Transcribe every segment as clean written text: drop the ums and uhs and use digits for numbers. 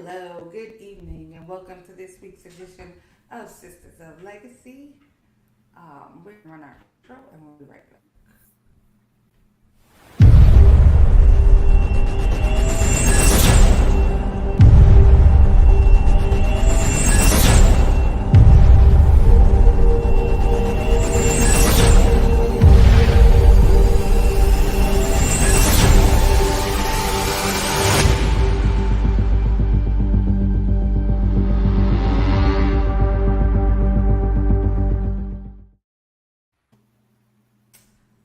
Hello, good evening, and welcome to this week's edition of Sisters of Legacy. We're going to run our intro and we'll be right back.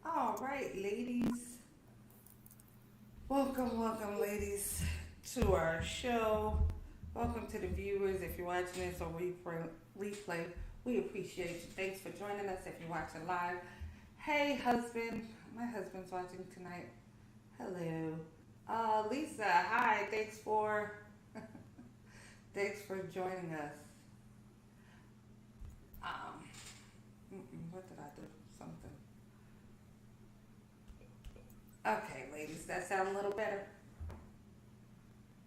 All right, ladies. Welcome, ladies, to our show. Welcome to the viewers. If you're watching this on replay, we appreciate you. Thanks for joining us if you're watching live. Hey, husband. My husband's watching tonight. Hello. Lisa, hi. Thanks for joining us. Um, what did I do? Something. Okay, ladies, that sound a little better?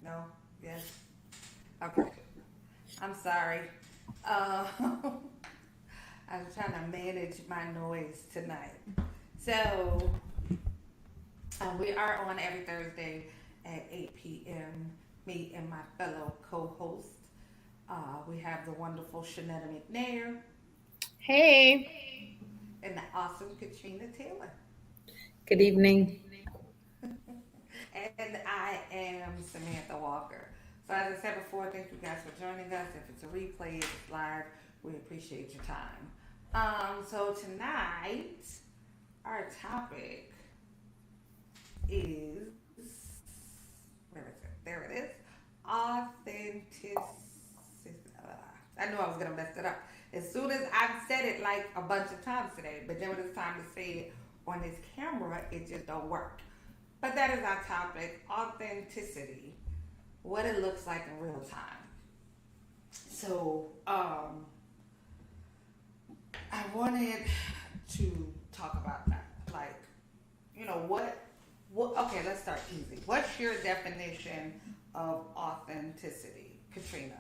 No? Yes? Okay. I'm sorry. Uh, I'm trying to manage my noise tonight. So, we are on every Thursday at 8 p.m. Me and my fellow co-host. We have the wonderful Shanetta McNair Hey, and the awesome Katrina Taylor. Good evening. And I am Samantha Walker. So as I said before, thank you guys for joining us. If it's a replay, if it's live, we appreciate your time. So tonight, our topic is, where is it? There it is. Authenticity. I knew I was gonna mess it up. As soon as I've said it like a bunch of times today, but then when it's time to say it on this camera, it just don't work. But that is our topic, authenticity, what it looks like in real time. So, I wanted to talk about that. Like, okay, let's start easy. What's your definition of authenticity, Katrina?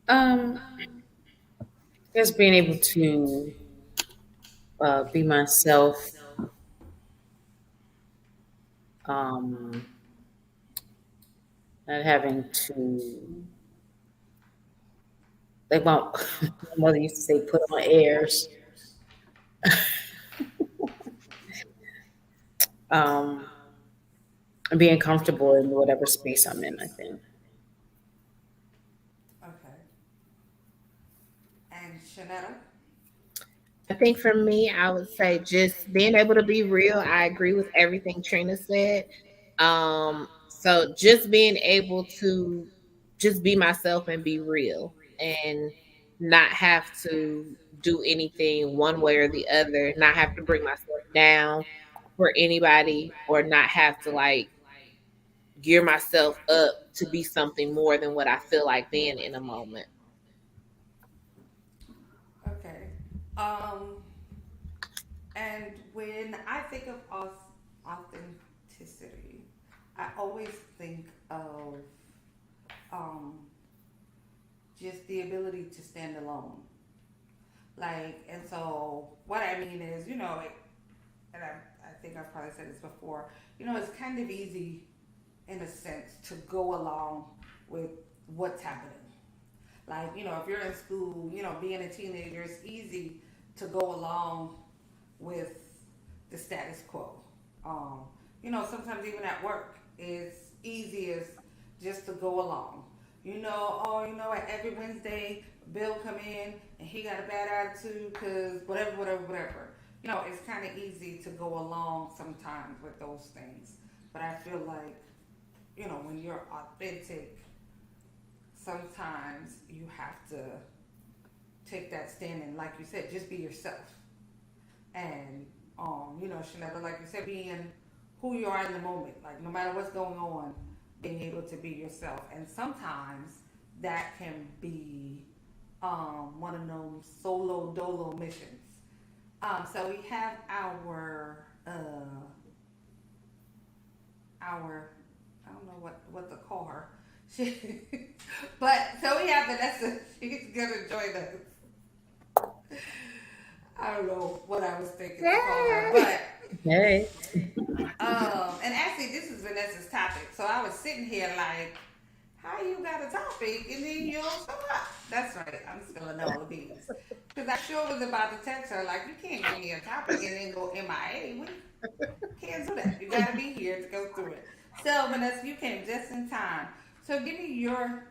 Um, just being able to be myself, um, not having to, like my, my mother used to say, put on airs, um, and being comfortable in whatever space I'm in, I think. Okay. And Shanetta? I think for me, I would say just being able to be real. I agree with everything Trina said. So just being able to just be myself and be real and not have to do anything one way or the other, not have to bring myself down for anybody or not have to like gear myself up to be something more than what I feel like being in a moment. Okay. Um, and when I think of authenticity, I always think of um, just the ability to stand alone. Like, and so what I mean is, and I think I've probably said this before, it's kind of easy in a sense to go along with what's happening. Like, if you're in school, being a teenager, it's easy to go along with the status quo. Um, sometimes even at work, it's easiest just to go along. What, every Wednesday, Bill come in and he got a bad attitude because whatever. It's kind of easy to go along sometimes with those things. But I feel like, when you're authentic, sometimes you have to take that stand and, like you said, just be yourself. And Chanel, like you said, being who you are in the moment, like no matter what's going on, being able to be yourself. And sometimes that can be one of those solo dolo missions. So we have our our, I don't know what to call her. She, but so we have Vanessa. She's gonna join us. I don't know what I was thinking to call her, Yay! but Hey. and actually this is Vanessa's topic. So I was sitting here like, how you got a topic and then you don't show up? That's right. I'm spilling all the beans. Because I sure was about to text her like, you can't give me a topic and then go MIA. We can't do that. You got to be here to go through it. So Vanessa, you came just in time. So give me your.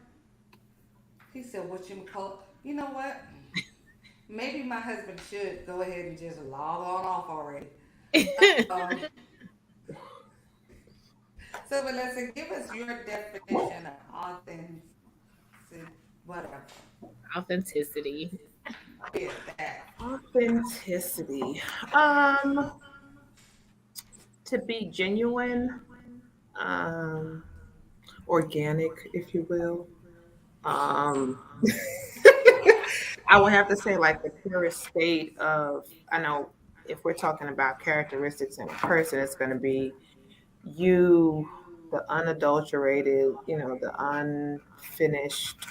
He said, what you call? You know what? Maybe my husband should go ahead and just log on off already. Um, so Vanessa, give us your definition of authentic, whatever. Authenticity. Yeah, that. Authenticity. Um, to be genuine, um, organic, if you will. Um, I would have to say like the purest state of. I know if we're talking about characteristics in a person, it's going to be you, the unadulterated, the unfinished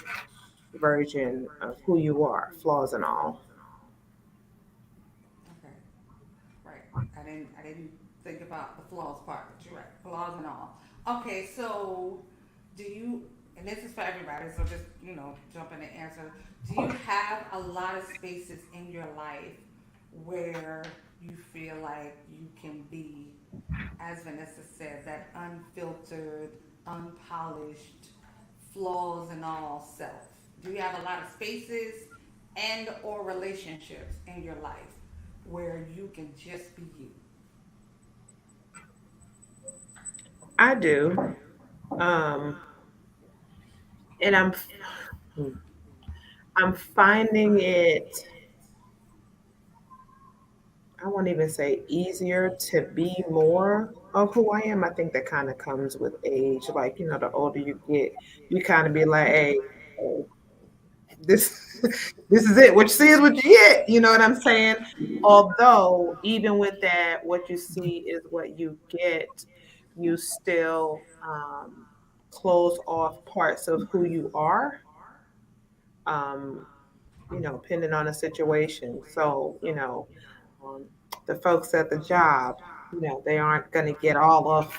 version of who you are, flaws and all. Okay, right. I didn't think about the flaws part, but you're right. Flaws and all. Okay, so do you? And this is for everybody, so just jump in and answer. Do you have a lot of spaces in your life where you feel like you can be, as Vanessa said, that unfiltered, unpolished, flaws and all self? Do you have a lot of spaces and or relationships in your life where you can just be you? I do. Um, and I'm finding it, I won't even say easier to be more of who I am. I think that kind of comes with age. Like, the older you get, you kind of be like, hey, this this is it. What you see is what you get. You know what I'm saying? Although, even with that, what you see is what you get. You still close off parts of who you are. Um, depending on the situation. So, um, the folks at the job, they aren't going to get all of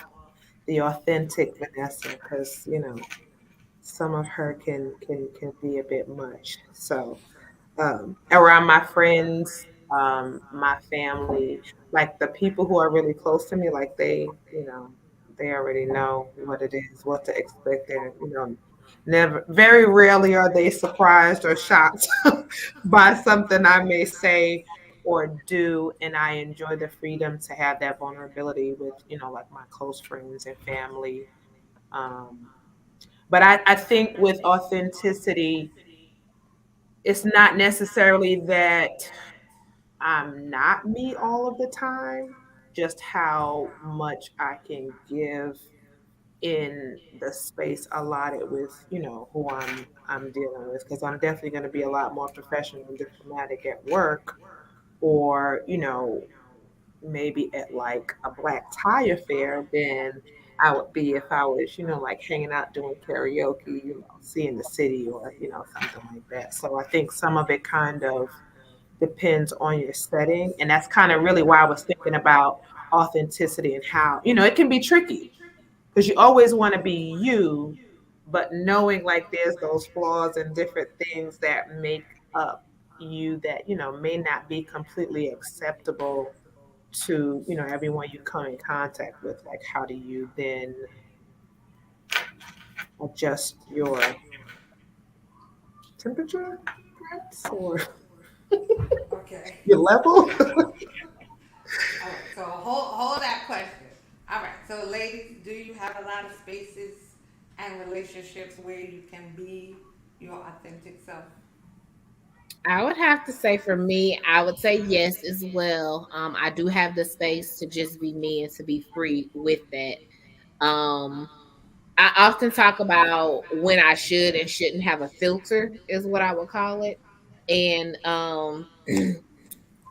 the authentic Vanessa because, some of her can be a bit much. So, around my friends, my family, like the people who are really close to me, like they already know what it is, what to expect, and never, very rarely are they surprised or shocked by something I may say or do, and I enjoy the freedom to have that vulnerability with like my close friends and family. Um, but I think with authenticity, it's not necessarily that I'm not me all of the time, just how much I can give in the space allotted with, who I'm dealing with. Because I'm definitely going to be a lot more professional and diplomatic at work, or maybe at like a black tie affair than I would be if I was, like hanging out doing karaoke, seeing the city or, something like that. So I think some of it kind of depends on your setting. And that's kind of really why I was thinking about authenticity and how, it can be tricky because you always want to be you, but knowing like there's those flaws and different things that make up you that, may not be completely acceptable to everyone you come in contact with. Like how do you then adjust your temperature perhaps or Okay. your level? All right. So hold that question. All right. So ladies, do you have a lot of spaces and relationships where you can be your authentic self? I would have to say for me, I would say yes as well. I do have the space to just be me and to be free with that. Um, I often talk about when I should and shouldn't have a filter, is what I would call it. And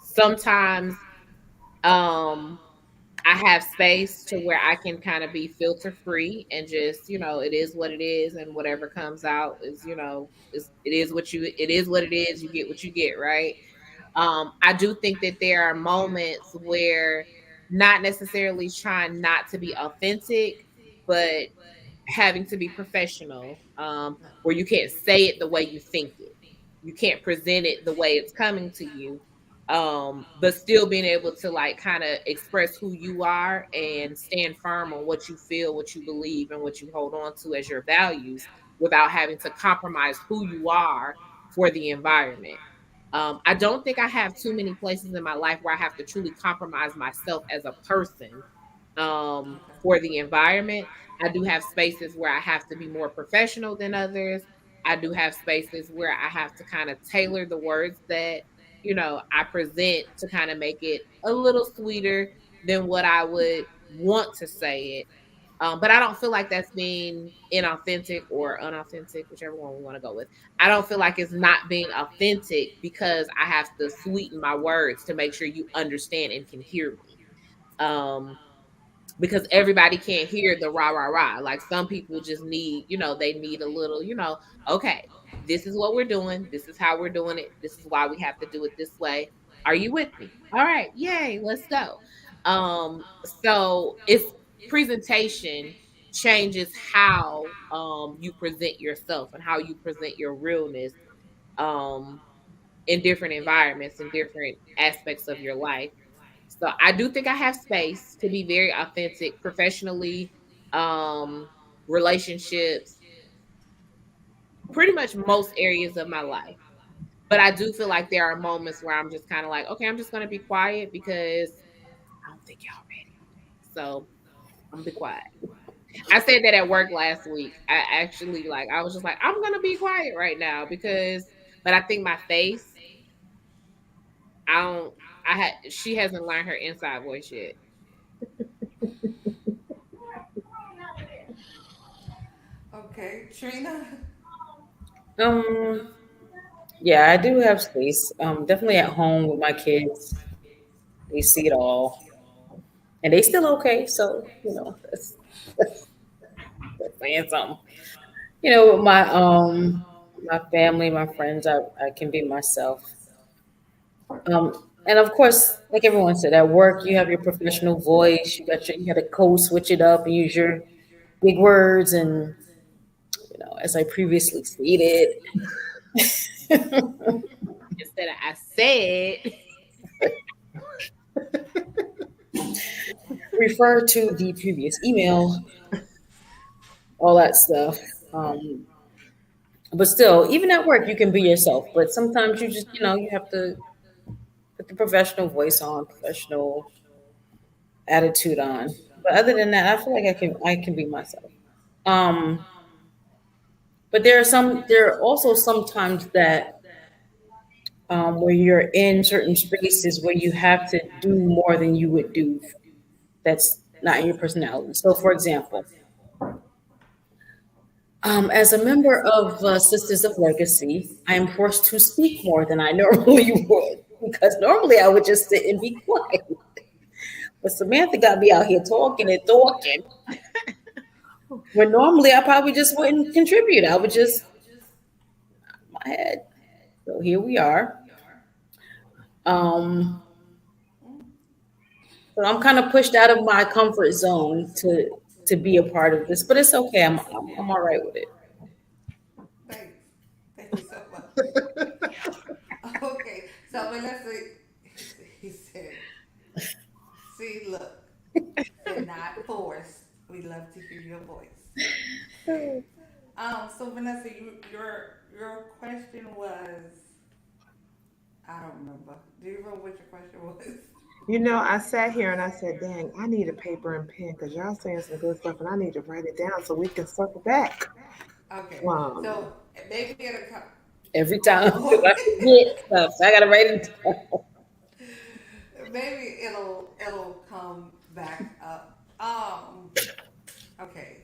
sometimes um, I have space to where I can kind of be filter free and just, it is what it is, and whatever comes out is, it is it is what it is. You get what you get, right? I do think that there are moments where not necessarily trying not to be authentic, but having to be professional, where you can't say it the way you think it. You can't present it the way it's coming to you. But still being able to like kind of express who you are and stand firm on what you feel, what you believe, and what you hold on to as your values without having to compromise who you are for the environment. I don't think I have too many places in my life where I have to truly compromise myself as a person, for the environment. I do have spaces where I have to be more professional than others. I do have spaces where I have to kind of tailor the words that, I present to kind of make it a little sweeter than what I would want to say it. But I don't feel like that's being inauthentic or unauthentic, whichever one we want to go with. I don't feel like it's not being authentic because I have to sweeten my words to make sure you understand and can hear me. Um, because everybody can't hear the rah rah rah. Like some people just need, they need a little, okay, this is what we're doing. This is how we're doing it. This is why we have to do it this way. Are you with me? All right, yay, let's go. So it's presentation changes how you present yourself and how you present your realness um in different environments and different aspects of your life. So I do think I have space to be very authentic professionally, um, relationships, pretty much most areas of my life. But I do feel like there are moments where I'm just kind of like, okay, I'm just gonna be quiet because I don't think y'all ready. So I'm gonna be quiet. I said that at work last week. I actually like I was just like, I'm gonna be quiet right now because but I think my face, I don't I had she hasn't learned her inside voice yet. Okay, Trina. Um, yeah, I do have space. Definitely at home with my kids. They see it all, and they still okay. So that's saying something. With my family, my friends, I can be myself. And of course, like everyone said, at work you have your professional voice. You got to code switch it up and use your big words and as I previously stated. Instead of I said, Refer to the previous email, all that stuff. But still, even at work, you can be yourself. But sometimes you just, you have to put the professional voice on, professional attitude on. But other than that, I feel like I can be myself. Um, but there are also sometimes that where you're in certain spaces where you have to do more than you would do. That's not in your personality. So, for example, as a member of Sisters of Legacy, I am forced to speak more than I normally would because normally I would just sit and be quiet. But Samantha got me out here talking and talking. When normally I probably just wouldn't contribute. I would just my head. So here we are. Um, so I'm kind of pushed out of my comfort zone to be a part of this, but it's okay. I'm all right with it. Thanks. Thank you so much. Okay, so Vanessa, he said, see, look, they're not forced. We love to hear your voice. So Vanessa, your question was, I don't remember. Do you remember what your question was? I sat here and I said, dang, I need a paper and pen because y'all saying some good stuff and I need to write it down so we can circle back. Okay, Um, so maybe it'll come. Every time because Oh, I forget stuff, so I gotta write it down. maybe it'll come back up. Okay.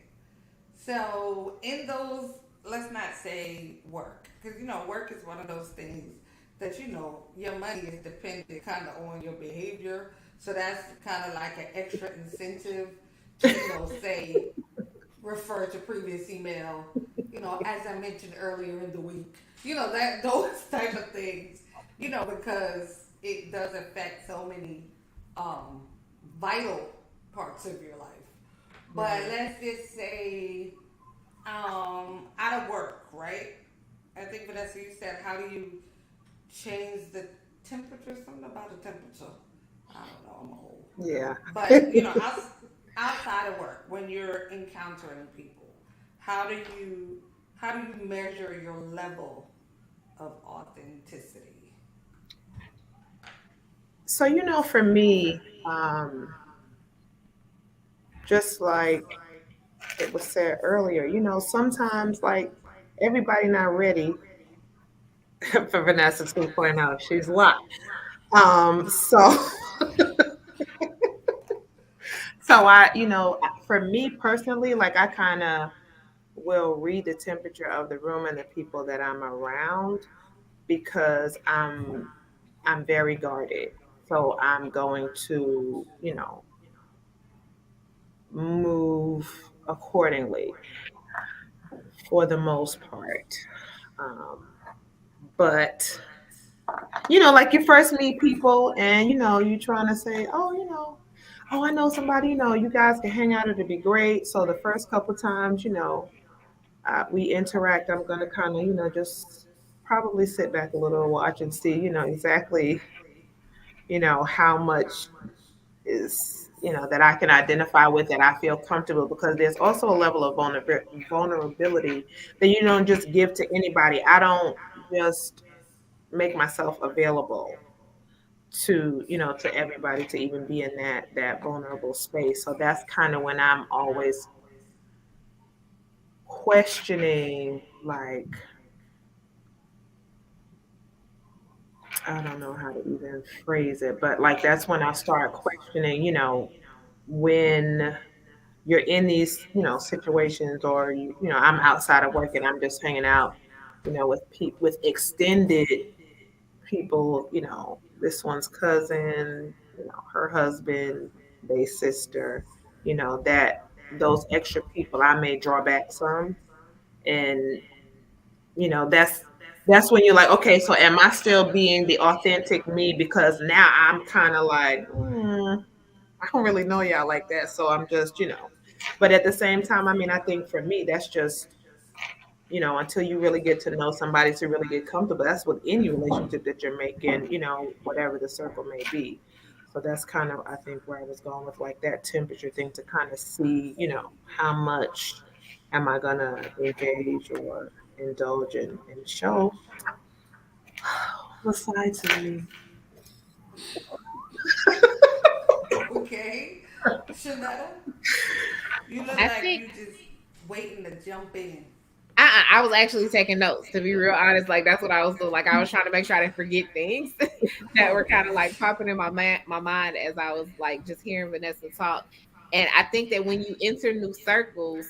So in those, let's not say work, because work is one of those things that your money is dependent kind of on your behavior. So that's kind of like an extra incentive to, say, refer to previous email, as I mentioned earlier in the week, that those type of things, because it does affect so many um, vital parts of your life. But Right. let's just say, out of work, right? I think Vanessa, you said, how do you change the temperature? Something about the temperature. I don't know. I'm old. Yeah. But outside of work, when you're encountering people, how do you how do you measure your level of authenticity? So, for me, just like it was said earlier, sometimes like everybody not ready for Vanessa 2.0. She's locked. So so for me personally, like I kind of will read the temperature of the room and the people that I'm around because I'm very guarded. So I'm going to, move accordingly for the most part. Um, but like you first meet people and you trying to say, oh, oh, I know somebody, you guys can hang out, it'd be great. So the first couple times, we interact, I'm gonna kind of, just probably sit back a little, watch and see, exactly, how much is that I can identify with, that I feel comfortable, because there's also a level of vulnerability that you don't just give to anybody. I don't just make myself available to to everybody to even be in that vulnerable space. So that's kind of when I'm always questioning, like, I don't know how to even phrase it, but like that's when I start questioning, when you're in these, situations, or I'm outside of work and I'm just hanging out, with with extended people, this one's cousin, her husband, their sister, that those extra people I may draw back some. And, that's when you're like, okay, so am I still being the authentic me? Because now I'm kind of like, I don't really know y'all like that. So I'm just, but at the same time, I mean, I think for me, that's just, until you really get to know somebody to really get comfortable. That's with any relationship that you're making, whatever the circle may be. So that's kind of, I think, where I was going with like that temperature thing, to kind of see, how much am I gonna engage or indulge and show what sides of me. Okay, Shanetta, you look I like think you just waiting to jump in. I was actually taking notes, to be real honest. Like that's what I was doing. Like I was trying to make sure I didn't forget things that were Oh kind of gosh. like popping in my mind as I was like just hearing Vanessa talk. And I think that when you enter new circles,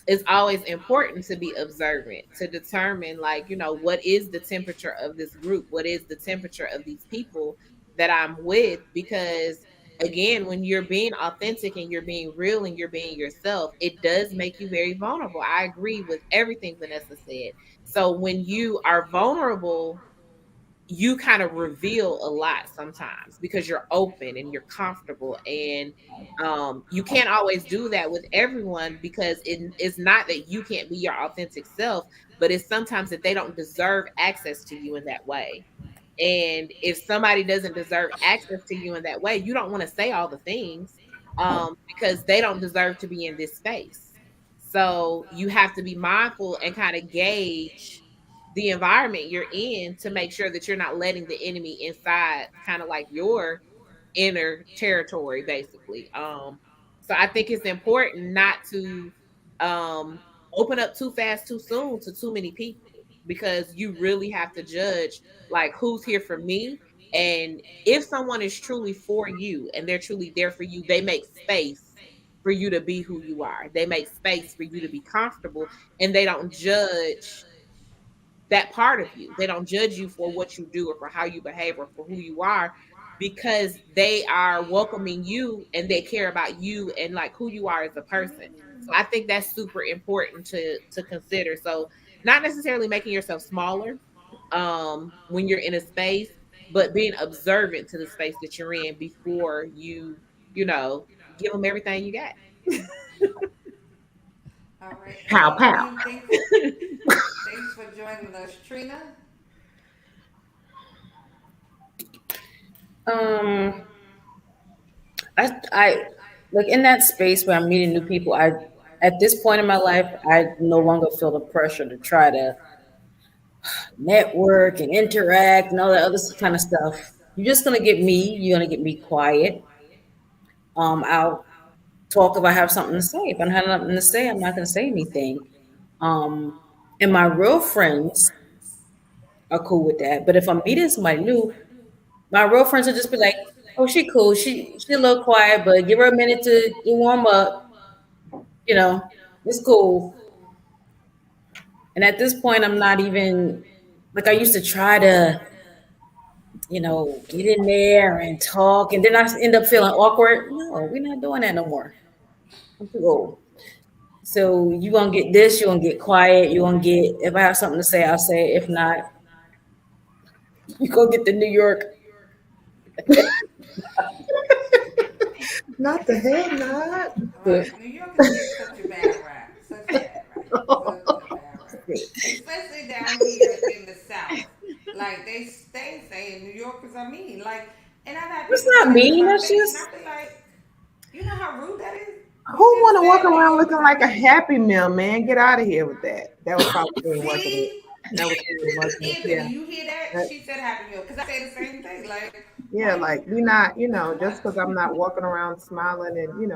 it's always important to be observant, to determine, like, what is the temperature of this group, what is the temperature of these people that I'm with. Because again, when you're being authentic and you're being real and you're being yourself, it does make you very vulnerable. I agree with everything Vanessa said. So when you are vulnerable, you kind of reveal a lot sometimes because you're open and you're comfortable. And you can't always do that with everyone, because it's not that you can't be your authentic self, but it's sometimes that they don't deserve access to you in that way. And if somebody doesn't deserve access to you in that way, you don't want to say all the things, because they don't deserve to be in this space. So you have to be mindful and kind of gauge the environment you're in to make sure that you're not letting the enemy inside kind of like your inner territory, basically. So I think it's important not to um open up too fast too soon to too many people, because you really have to judge like who's here for me. And if someone is truly for you and they're truly there for you, they make space for you to be who you are. They make space for you to be comfortable, and they don't judge that part of you. They don't judge you for what you do or for how you behave or for who you are, because they are welcoming you and they care about you and like who you are as a person. So I think that's super important to consider. So not necessarily making yourself smaller when you're in a space, but being observant to the space that you're in before you know, give them everything you got. All right. Pow Any pow. queen, thanks for joining us, Trina. Um, I like in that space where I'm meeting new people. I at this point in my life, I no longer feel the pressure to try to network and interact and all that other kind of stuff. You're just gonna get me. You're gonna get me quiet. I'll talk if I have something to say. If I don't have nothing to say, I'm not gonna say anything. Um, and my real friends are cool with that. But if I'm meeting somebody new, my real friends will just be like, "Oh, she cool. She a little quiet, but give her a minute to warm up. You know, it's cool." And at this point, I'm not even like I used to try to, get in there and talk, and then I end up feeling awkward. No, we're not doing that no more. I'm too old. So you gonna get this, you gonna get quiet, you gonna get if I have something to say, I'll say it. If not, you go get the New York. Not the head nod. All right. New Yorkers get such a bad rap. Such a bad rap. Such a bad rap. Especially down here in the South. Like, they stay saying New Yorkers are mean. Like, and I've had It's people not say that to mean, my that's face, and just I be like, you know how rude that is? Who You want just to walk said New around Yorkers looking are like a mean. Happy Meal, man? Get out of here with that. That was probably being working it. See? That was being working it. Anthony, Yeah. you hear that? That- She said Happy Meal. Because I say the same thing. Like, yeah, why you, like we not, just what? because I'm not walking around smiling and,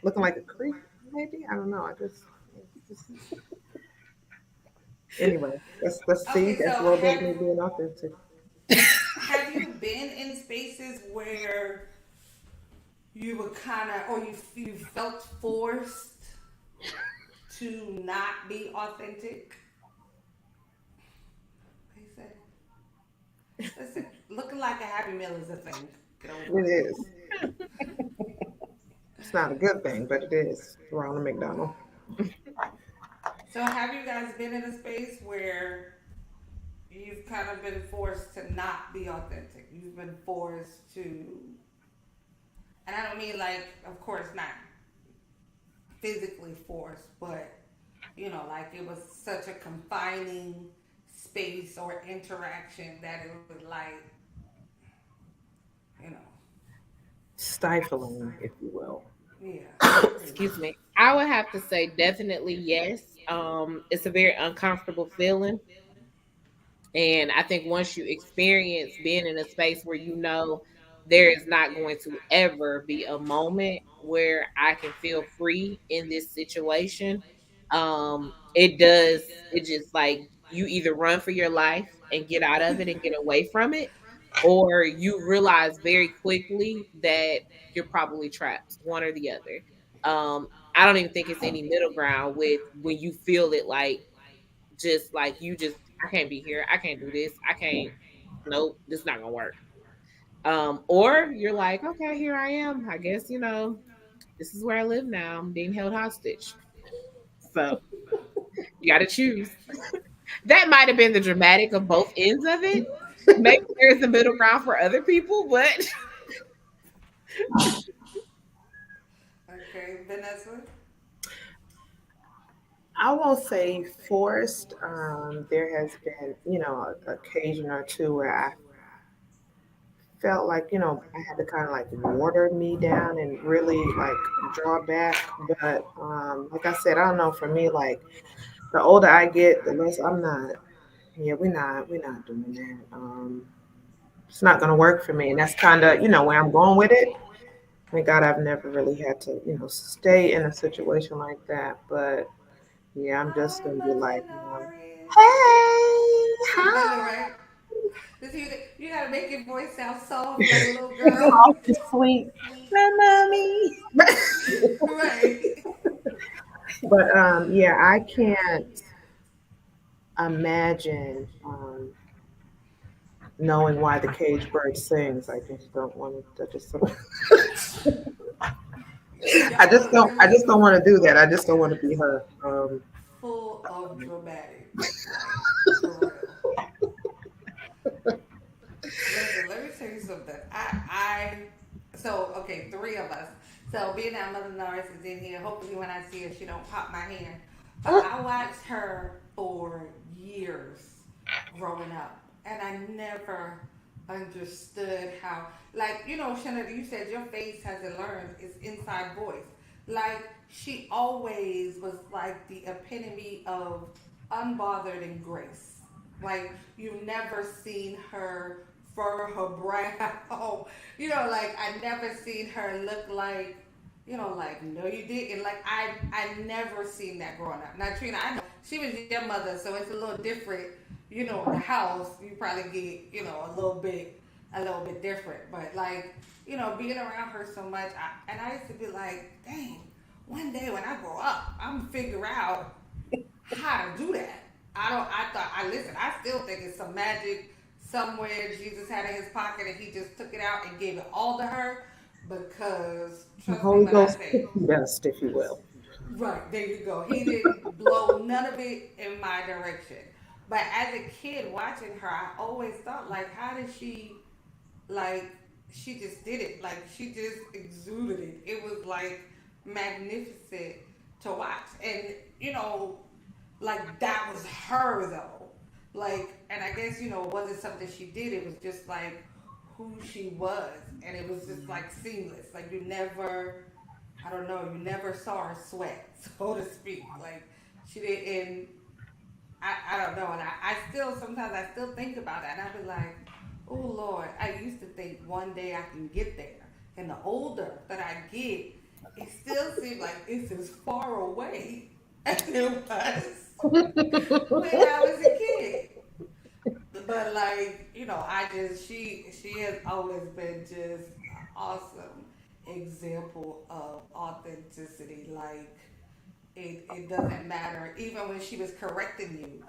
looking like a creep, maybe. I don't know. Just anyway, let's see. Okay, That's a so little bit of me being authentic. have you been in spaces where you were kind of, or you felt forced to not be authentic? He said, listen, looking like a Happy Meal is a thing. Get over It it. is. It's not a good thing, but it is. Ronald McDonald. So have you guys been in a space where you've kind of been forced to not be authentic? You've been forced to, and I don't mean like, of course, not physically forced, but like it was such a confining space or interaction that it was like, you know, Stifling, if you will. yeah, pretty Excuse much. me. I would have to say definitely yes. It's a very uncomfortable feeling. And I think once you experience being in a space where you know there is not going to ever be a moment where I can feel free in this situation, it just like you either run for your life and get out of it and get away from it, or you realize very quickly that you're probably trapped, one or the other. I don't even think it's any middle ground with when you feel it like you just I can't be here. I can't do this. I can't. Nope, this is not gonna work. Or you're like, okay, here I am. I guess this is where I live now. I'm being held hostage. So you got to choose. That might have been the dramatic of both ends of it. Maybe there's a middle ground for other people, but Okay, Vanessa. I won't say forced. There has been, an occasion or two where I felt like, I had to kind of like water me down and really like draw back. But like I said, I don't know. For me, like the older I get, the less I'm not. Yeah, we're not doing that. It's not gonna work for me, and that's kind of, where I'm going with it. Thank God I've never really had to, stay in a situation like that. But yeah, I'm just Hi, gonna be like, Lenore. hey, I know, hi. right? This you gotta make your voice sound soft like a little girl. Soft and sweet. My mommy. Right. But yeah, I can't imagine knowing why the cage bird sings. I just don't want to. Y'all I really just don't want to do that. I just don't want to be her. full of dramatic, like for real. Listen, let me tell you something. So okay, three of us. So being that Mother Norris is in here, hopefully when I see her, she don't pop my hand. But I watched her for years growing up, and I never understood how. Like Shanna, you said your face hasn't learned its inside voice. Like she always was like the epitome of unbothered and grace. Like you've never seen her fur her brow. Like I never seen her look like like no you didn't. Like I never seen that growing up. Now Trina, I know she was your mother, so it's a little different. In the house you probably get, a little bit different. But like, being around her so much, and I used to be like, dang, one day when I grow up, I'm gonna figure out how to do that. I listen, I still think it's some magic somewhere Jesus had in his pocket and he just took it out and gave it all to her because trust me Holy when I Ghost say, pixie dust, if you will. right, there you go. He didn't blow none of it in my direction. But as a kid watching her, I always thought like, how did she like she just did it. Like she just exuded it. It was like magnificent to watch. And like that was her though. Like, and I guess it wasn't something she did. It was just like who she was, and it was just like seamless. Like you never, I don't know, you never saw her sweat, so to speak. Like she didn't. I don't know, and I still sometimes I still think about that, and I be like, oh Lord, I used to think one day I can get there, and the older that I get, it still seems like it's as far away as it was when I was a kid. But like I just she has always been just an awesome example of authenticity. Like it doesn't matter. Even when she was correcting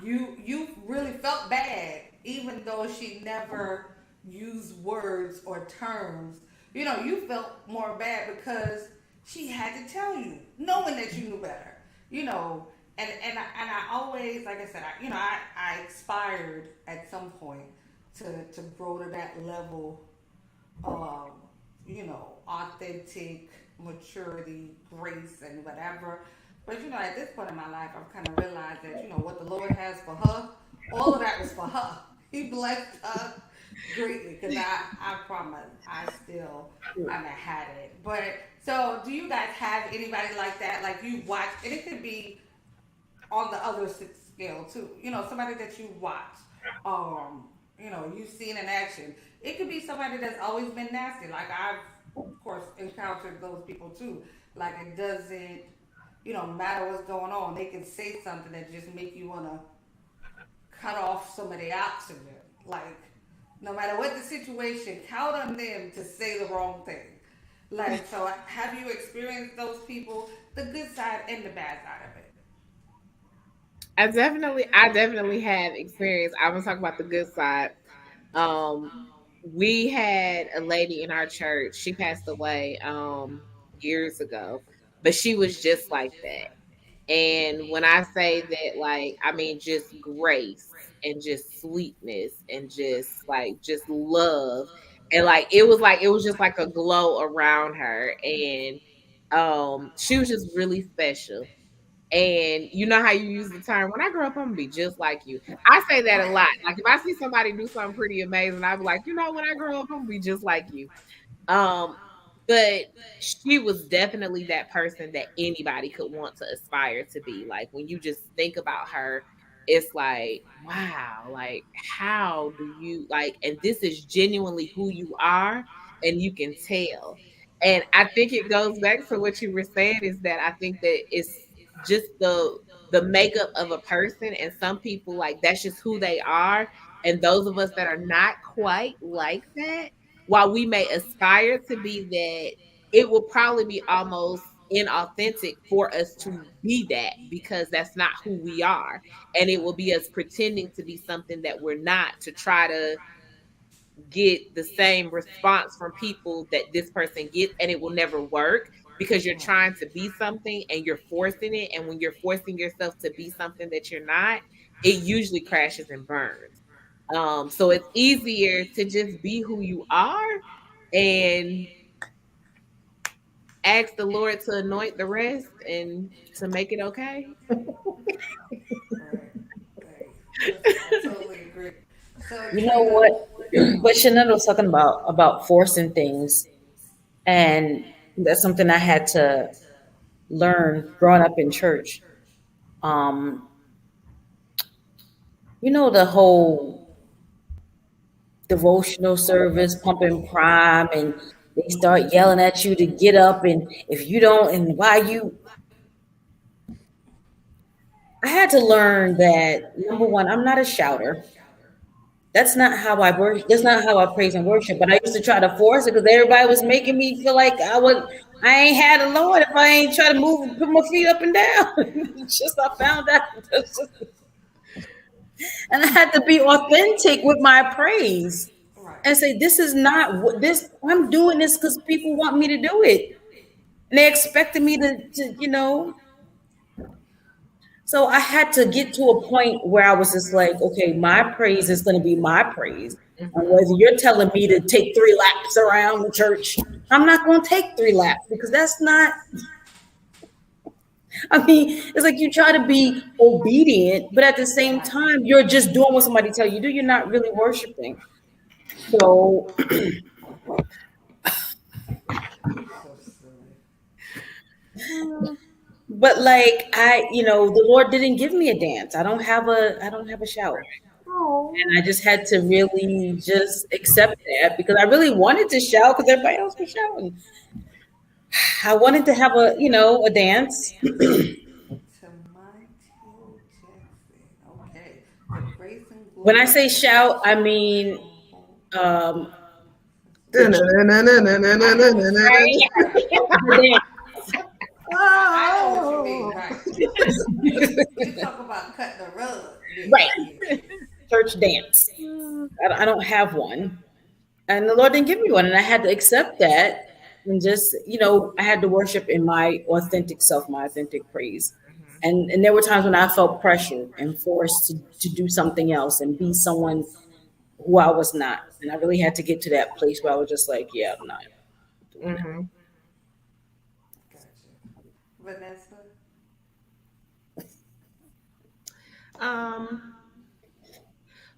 you really felt bad, even though she never used words or terms. You felt more bad because she had to tell you, knowing that you knew better. You know, and I always, like I said, I aspired at some point to grow to that level of authentic maturity, grace, and whatever. But at this point in my life, I've kind of realized that what the Lord has for her, all of that was for her. He blessed her greatly because I promise I still haven't had it. But so, do you guys have anybody like that? Like you watch, and it could be on the other scale too. Somebody that you watch, you've seen in action. It could be somebody that's always been nasty. Like I've, of course, encountered those people too. Like it doesn't, matter what's going on. They can say something that just make you wanna cut off some of the oxygen. Like no matter what the situation, count on them to say the wrong thing. Like so, have you experienced those people, the good side and the bad side of it? I definitely have experience. I was talking about the good side. Um, we had a lady in our church. She passed away years ago, but she was just like that. And when I say that, like, I mean just grace and just sweetness and just love. And like it was just like a glow around her. And she was just really special. And you know how you use the term, when I grow up, I'm gonna be just like you. I say that a Right. lot. Like if I see somebody do something pretty amazing, I'd be like, when I grow up, I'm gonna be just like you. Um, but she was definitely that person that anybody could want to aspire to be. Like when you just think about her, it's like, wow, like how do you like, and this is genuinely who you are, and you can tell. And I think it goes back to what you were saying is that I think that it's just the makeup of a person, and some people like that's just who they are. And those of us that are not quite like that, while we may aspire to be that, it will probably be almost inauthentic for us to be that, because that's not who we are. And it will be us pretending to be something that we're not, to try to get the same response from people that this person gets, and it will never work, because you're trying to be something and you're forcing it. And when you're forcing yourself to be something that you're not, it usually crashes and burns. So it's easier to just be who you are and ask the Lord to anoint the rest and to make it okay. Right. Right. I totally agree. So You know Trina, what? What Chanel was talking about forcing things, and that's something I had to learn growing up in church. Um, the whole devotional service, pumping prime, and they start yelling at you to get up, and if you don't, and why you. I had to learn that number one, I'm not a shouter. That's not how I worship. That's not how I praise and worship. But I used to try to force it because everybody was making me feel like I ain't had a Lord if I ain't try to move, put my feet up and down. It's just I found out, and I had to be authentic with my praise right. and say, "This is not what this. I'm doing this because people want me to do it, and they expected me to. So I had to get to a point where I was just like, okay, my praise is going to be my praise. And whether you're telling me to take 3 laps around the church, I'm not going to take 3 laps because that's not, I mean, it's like you try to be obedient, but at the same Right. time, you're just doing what somebody tell you to do. You're not really worshiping. So, So silly. but like the Lord didn't give me a dance. I don't have a shout. Oh, And I just had to really just accept that because I really wanted to shout because everybody else was shouting. I wanted to have a dance. To Michael Jackson. Okay. The grace and When I glory say of shout, I mean the whole. um, the I oh, the know what you mean, oh. right? You talk about cutting the rug. Yeah, right yeah. church dance. I don't have one, and the Lord didn't give me one, and I had to accept that. And just I had to worship in my authentic self, my authentic praise. And there were times when I felt pressured and forced to do something else and be someone who I was not. And I really had to get to that place where I was just like, yeah, I'm not doing that. Mhm. Gotcha. Vanessa. Um,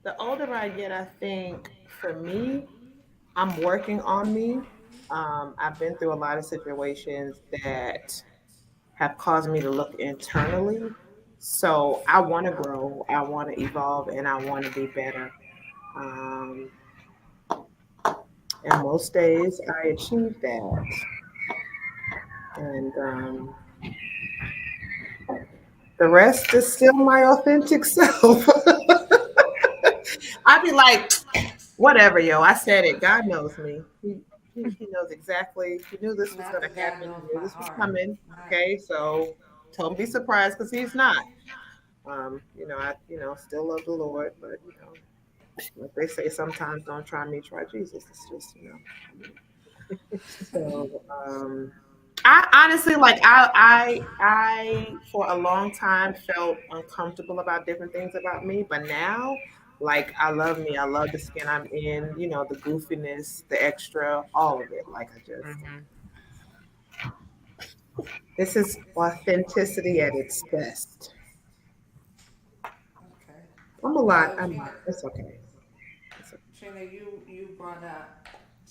the older I get, I think for me, I'm working on me. I've been through a lot of situations that have caused me to look internally. So I want to grow, I want to evolve, and I want to be better. Um, and most days I achieve that. And the rest is still my authentic self. I'd be like, whatever, yo. I said it. God knows me. He knows exactly. He knew this was Not going that to God happen. knows He knew my this was heart. coming. Not, Okay, so don't be surprised because he's not. I still love the Lord, but like they say, sometimes don't try me, try Jesus. It's just So I honestly like I for a long time felt uncomfortable about different things about me, but now like I love me. I love the skin I'm in, the goofiness, the extra, all of it. Like I just this is authenticity at its best. okay. I'm a lot. So I'm Trina, not. It's okay. It's okay. Trina, you brought up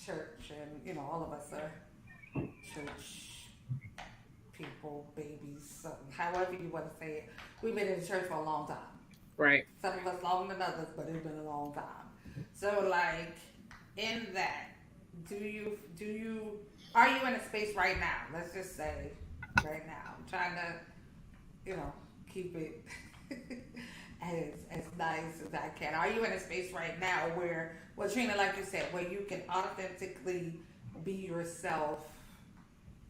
church, and all of us are church people, babies, something, however you want to say it. We've been in church for a long time. Right. Some of us longer than others, but it's been a long time. So, like, in that, do you are you in a space right now? Let's just say, right now, I'm trying to, keep it as nice as I can. Are you in a space right now where, well, Trina, like you said, where you can authentically be yourself,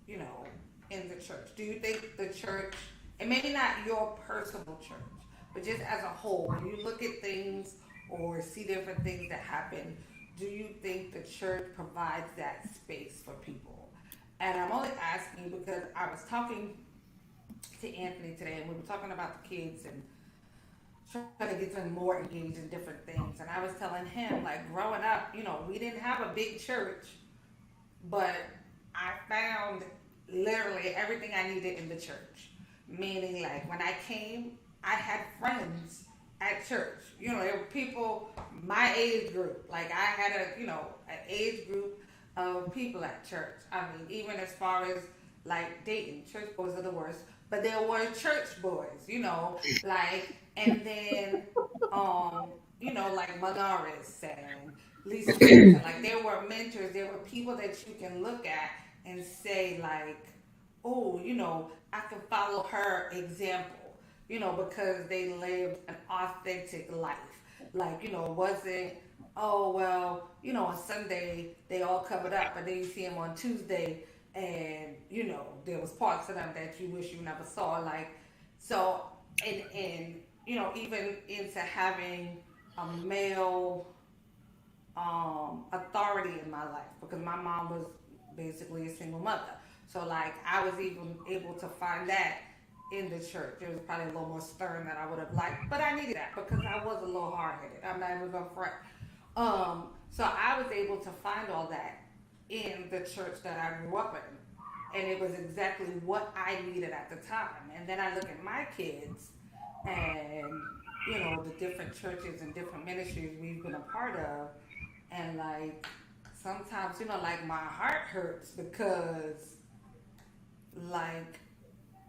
you know, in the church? Do you think the church, and maybe not your personal church, but just as a whole, when you look at things or see different things that happen, do you think the church provides that space for people? And I'm only asking because I was talking to Anthony today, and we were talking about the kids and trying to get them more engaged in different things. And I was telling him, like, growing up, we didn't have a big church, but I found literally everything I needed in the church. Meaning, like, when I came, I had friends at church. There were people my age group. Like, I had an age group of people at church. I mean, even as far as like dating, church boys are the worst, but there were church boys, like, and then, like Magaris and Lisa Jackson, like, there were mentors, there were people that you can look at and say, like, oh, I can follow her example, because they lived an authentic life. Like, wasn't, oh, well, on Sunday they all covered up, but then you see them on Tuesday and, there was parts of them that you wish you never saw. Like, so, and even into having a male authority in my life because my mom was basically a single mother. So like I was even able to find that in the church. It was probably a little more stern than I would have liked, but I needed that because I was a little hard headed. I'm not even gonna front. So I was able to find all that in the church that I grew up in, and it was exactly what I needed at the time. And then I look at my kids, and the different churches and different ministries we've been a part of, and like sometimes like my heart hurts because like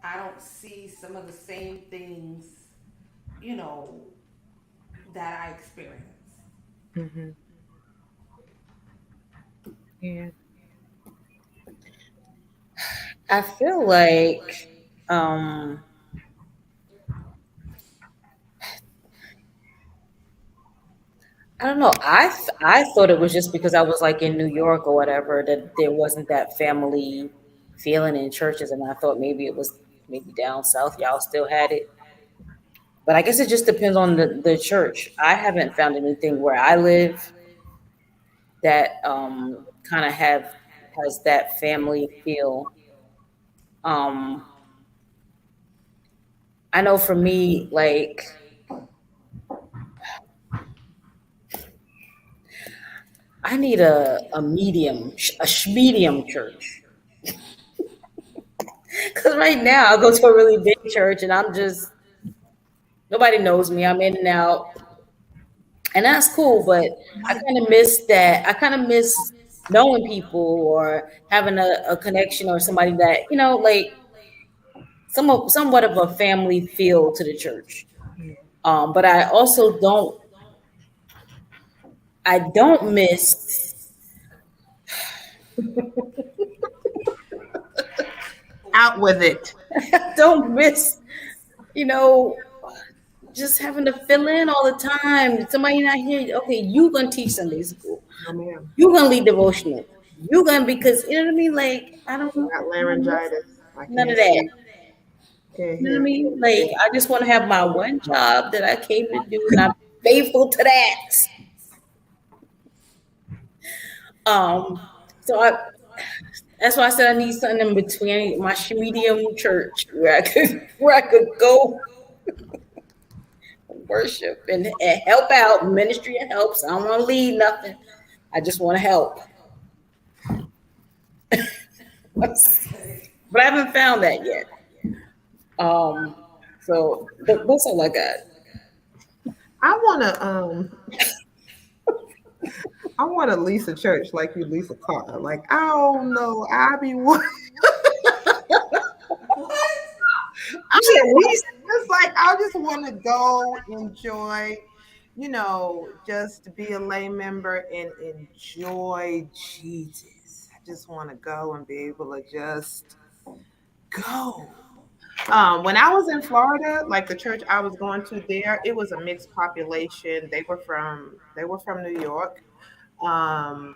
I don't see some of the same things you know that I experience. Mm-hmm. Yeah. I feel like I don't know. I thought it was just because I was like in New York or whatever that there wasn't that family feeling in churches, and I thought maybe it was maybe down south y'all still had it. But I guess it just depends on the church. I haven't found anything where I live that kind of have has that family feel. Um, I know for me, like I need a medium, medium church. Because right now I go to a really big church and I'm just nobody knows me. I'm in and out, and that's cool. But I kind of miss that. I kind of miss knowing people or having a connection or somebody that like somewhat of a family feel to the church. But I also don't. I don't miss. Out with it. Don't miss. You know, just having to fill in all the time. Somebody not here. Okay, you gonna teach Sunday school. Oh man, You gonna lead devotional. You gonna because you know what I mean. Like I don't got laryngitis. I none of can't that. speak. Can't You know what I hear. mean? Like I just want to have my one job that I came to do, and I'm faithful to that. So that's why I said I need something in between. I need my medium church where I could go worship and help out ministry and helps. I don't want to lead nothing. I just want to help. But I haven't found that yet. So that's all I got. I wanna lease a church like you lease a car. Like I don't know. I be one. It's like I just want to go enjoy, just be a lay member and enjoy Jesus. I just want to go and be able to just go. When I was in Florida, like the church I was going to there, it was a mixed population. They were from New York, and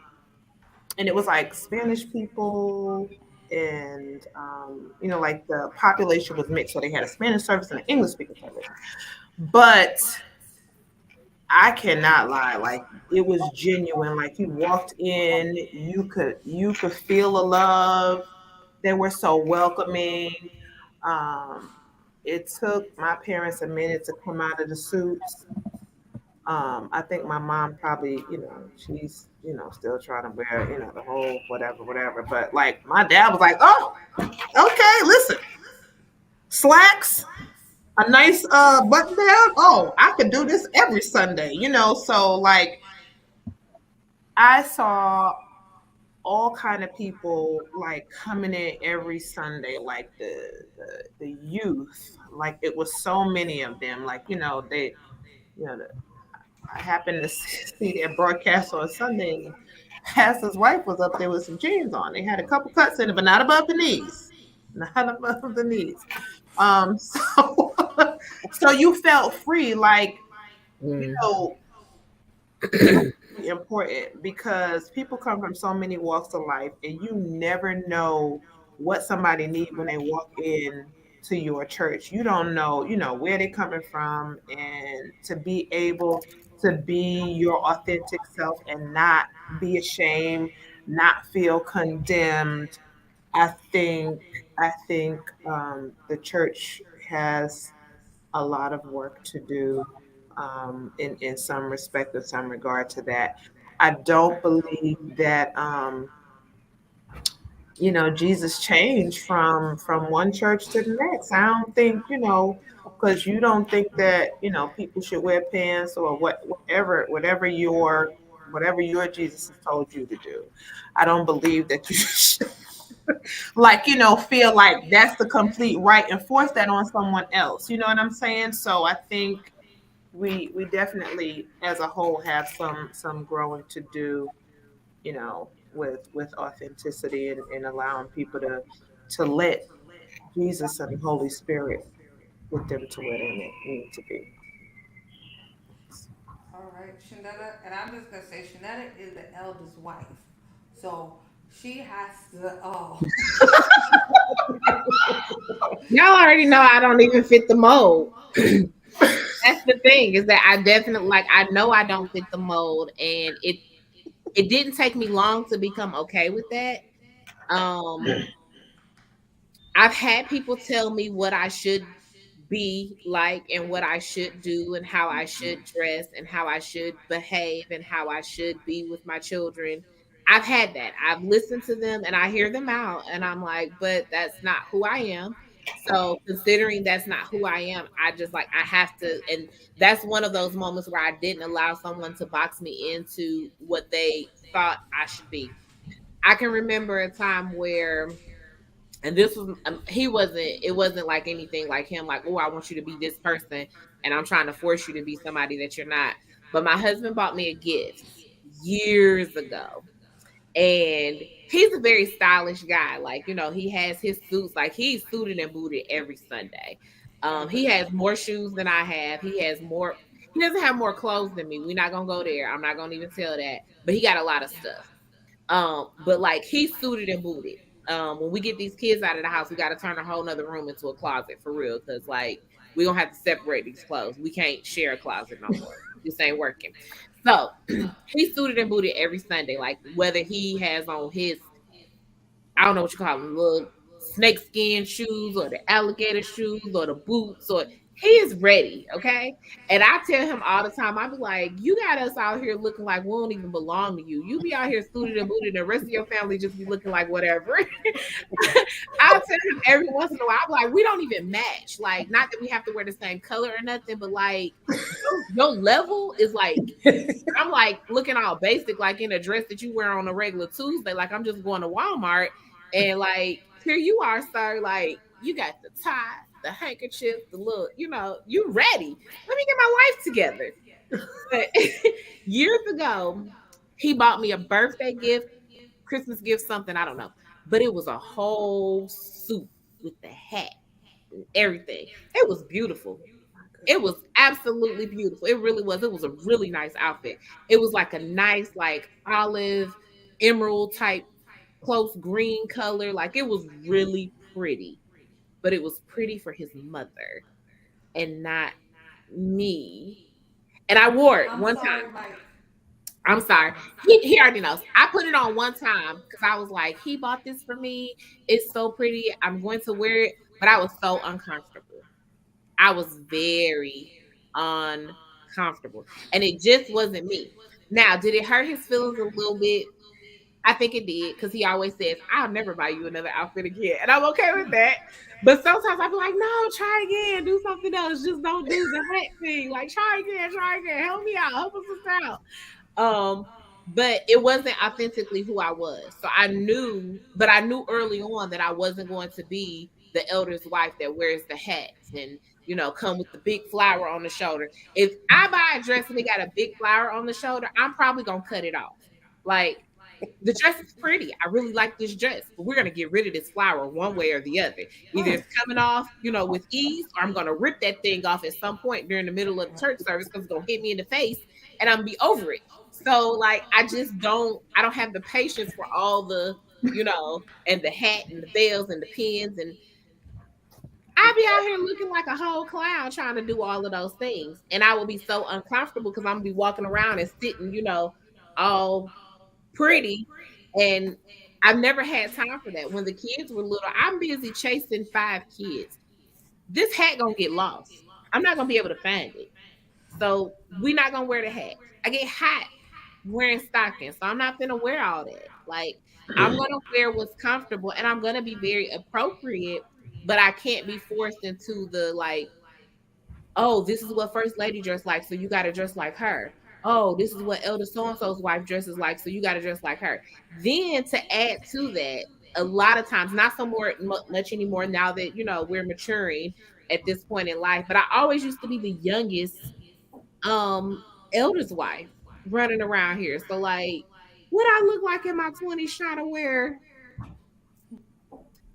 it was like Spanish people. and like the population was mixed, so they had a Spanish service and an English speaking service. But I cannot lie, like it was genuine. Like you walked in, you could feel the love. They were so welcoming. Um, it took my parents a minute to come out of the suits. I think my mom probably, she's, still trying to wear, the whole whatever, whatever. But like my dad was like, oh, okay, listen, slacks, a nice button down. Oh, I could do this every Sunday. So like I saw all kind of people like coming in every Sunday, like the youth, like it was so many of them, like they, you know, I happened to see their broadcast on Sunday, and the pastor's wife was up there with some jeans on. They had a couple cuts in it, but not above the knees. Not above the knees. So, so you felt free, like, you know, important because people come from so many walks of life, and you never know what somebody needs when they walk in to your church. You don't know, where they're coming from, and to be able to be your authentic self and not be ashamed, not feel condemned. I think the church has a lot of work to do in some respect, in some regard to that. I don't believe that Jesus changed from one church to the next. I don't think because you don't think that people should wear pants or whatever your Jesus has told you to do. I don't believe that you should like feel like that's the complete right and force that on someone else. You know what I'm saying? So I think we definitely as a whole have some growing to do, with authenticity and allowing people to let Jesus and the Holy Spirit get them to where they need to be. All right, Shanetta, and I'm just gonna say Shanetta is the eldest wife, so she has to. Oh, Y'all already know I don't even fit the mold. That's the thing, is that I definitely, like, I know I don't fit the mold, and it didn't take me long to become okay with that. Um, I've had people tell me what I should be like and what I should do and how I should dress and how I should behave and how I should be with my children. I've had that. I've listened to them and I hear them out and I'm like, but that's not who I am. So considering that's not who I am, I just, like, I have to, and that's one of those moments where I didn't allow someone to box me into what they thought I should be. I can remember a time where, and this was, he wasn't, it wasn't like anything like him, like, oh, I want you to be this person and I'm trying to force you to be somebody that you're not. But my husband bought me a gift years ago, and he's a very stylish guy. Like, he has his suits, like he's suited and booted every Sunday. He has more shoes than I have. He doesn't have more clothes than me. We're not gonna go there. I'm not gonna even tell that. But he got a lot of stuff. But like, he's suited and booted. When we get these kids out of the house, we got to turn a whole nother room into a closet for real. Cause like, we gonna have to separate these clothes. We can't share a closet no more. This ain't working. So he's suited and booted every Sunday. Like, whether he has on his, I don't know what you call them, little snakeskin shoes or the alligator shoes or the boots, or he is ready, okay? And I tell him all the time, I be like, you got us out here looking like we don't even belong to you. You be out here suited and booted, and the rest of your family just be looking like whatever. I'll tell him every once in a while, I'm like, we don't even match. Like, not that we have to wear the same color or nothing, but like, your level is like, I'm like looking all basic, like in a dress that you wear on a regular Tuesday. Like, I'm just going to Walmart and like, here you are, sir. Like, you got the tie, the handkerchief, the look, you ready. Let me get my life together. But years ago, he bought me a birthday gift, Christmas gift, something, I don't know. But it was a whole suit with the hat and everything. It was beautiful. It was absolutely beautiful. It really was. It was a really nice outfit. It was like a nice, like olive, emerald type close green color. Like it was really pretty, but it was pretty for his mother and not me. And I wore it I'm one time. sorry, Mike. I'm sorry. He already knows. I put it on one time because I was like, he bought this for me. It's so pretty. I'm going to wear it. But I was so uncomfortable. I was very uncomfortable. And it just wasn't me. Now, did it hurt his feelings a little bit? I think it did because he always says, I'll never buy you another outfit again. And I'm okay with that. But sometimes I be like, no, try again. Do something else. Just don't do the hat thing. Like, try again, try again. Help me out. Help us out. But it wasn't authentically who I was. So I knew early on that I wasn't going to be the elder's wife that wears the hats and come with the big flower on the shoulder. If I buy a dress and it got a big flower on the shoulder, I'm probably gonna cut it off. Like the dress is pretty. I really like this dress, but we're gonna get rid of this flower one way or the other. Either it's coming off, with ease, or I'm gonna rip that thing off at some point during the middle of the church service because it's gonna hit me in the face and I'm gonna be over it. So like I don't have the patience for all the, and the hat and the bells and the pins, and I be out here looking like a whole clown trying to do all of those things. And I will be so uncomfortable because I'm gonna be walking around and sitting, all pretty. And I've never had time for that. When the kids were little, I'm busy chasing 5 kids. This hat gonna get lost. I'm not gonna be able to find it. So we're not gonna wear the hat. I get hot wearing stockings, so I'm not gonna wear all that. Like I'm gonna wear what's comfortable, and I'm gonna be very appropriate, but I can't be forced into the like, oh, this is what first lady dressed like, so you got to dress like her. Oh, this is what elder so and so's wife dresses like, so you got to dress like her. Then to add to that, a lot of times, not so much anymore now that we're maturing at this point in life. But I always used to be the youngest elder's wife running around here. So like, what I look like in my 20s trying to wear?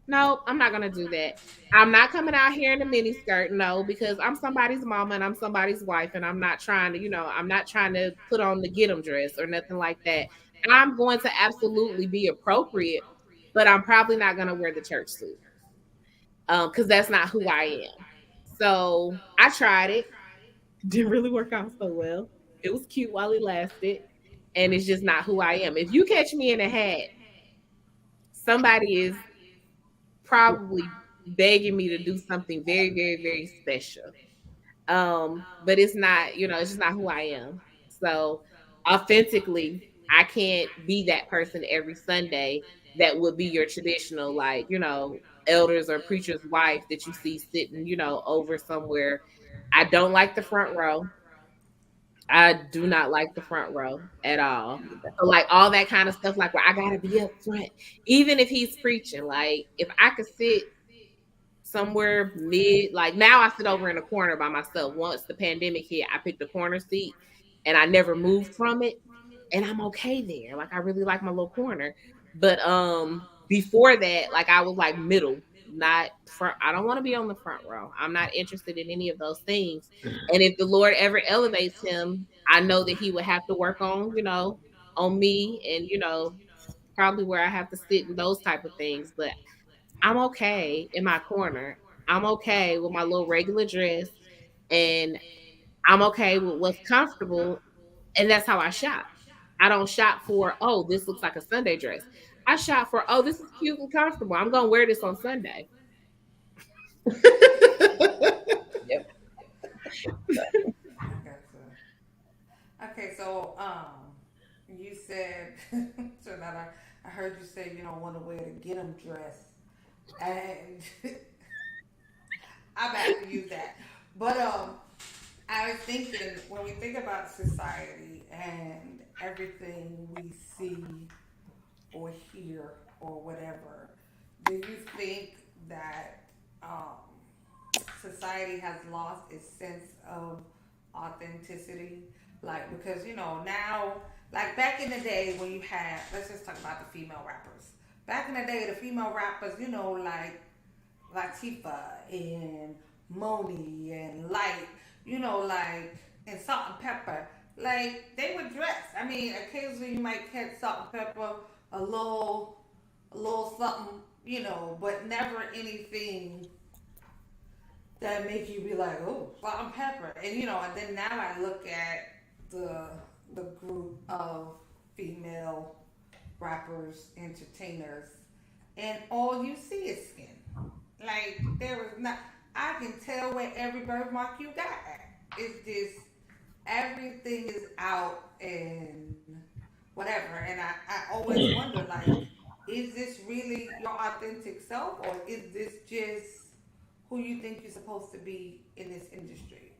No, I'm not gonna do that. I'm not coming out here in a mini skirt, no, because I'm somebody's mama and I'm somebody's wife, and I'm not trying to, I'm not trying to put on the get 'em dress or nothing like that. I'm going to absolutely be appropriate, but I'm probably not gonna wear the church suit, because that's not who I am. So I tried it, didn't really work out so well. It was cute while it lasted, and it's just not who I am. If you catch me in a hat, somebody is probably begging me to do something very, very, very special. But it's not, it's just not who I am. So authentically, I can't be that person every Sunday that would be your traditional, like, elders or preacher's wife that you see sitting, over somewhere. I don't like the front row. I do not like the front row at all. So like all that kind of stuff, like where I gotta be up front, even if he's preaching, like if I could sit somewhere mid, like now I sit over in a corner by myself. Once the pandemic hit, I picked a corner seat and I never moved from it. And I'm okay there. Like I really like my little corner. But before that, like I was like middle, not front. I don't want to be on the front row. I'm not interested in any of those things. And if the Lord ever elevates him, I know that he would have to work on, on me and, probably where I have to sit and those type of things. But I'm okay in my corner. I'm okay with my little regular dress, and I'm okay with what's comfortable, and that's how I shop. I don't shop for, oh, this looks like a Sunday dress. I shop for, oh, this is cute and comfortable. I'm gonna wear this on Sunday. Yep. Okay, so you said so that I heard you say you don't want to wear the get 'em dress, and I better use that. But I was thinking when we think about society and everything we see or hear or whatever, do you think that society has lost its sense of authenticity? Like, because now, like back in the day when you had, let's just talk about the female rappers. Back in the day, the female rappers, like Latifah and Moni and Light, like, and Salt and Pepper, like they would dress. I mean, occasionally you might catch Salt and Pepper a little a little something, but never anything that make you be like, oh, salt and pepper. And and then now I look at the the group of female rappers, entertainers, and all you see is skin. Like there is not. I can tell where every birthmark you got at. It's just everything is out and whatever. And I always wonder, like, is this really your authentic self, or is this just who you think you're supposed to be in this industry?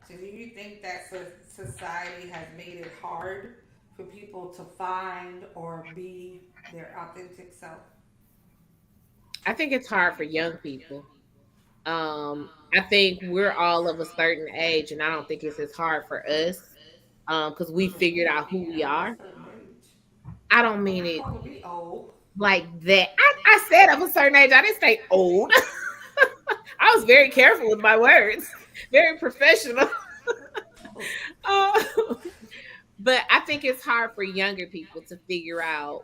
So do you think that society has made it hard for people to find or be their authentic self? I think it's hard for young people. I think we're all of a certain age, and I don't think it's as hard for us because we figured out who we Yeah, I'm a are. certain age. I don't I'm mean not it supposed to be old. like that. I said of a certain age. I didn't say old. I was very careful with my words, very professional. Uh, but I think it's hard for younger people to figure out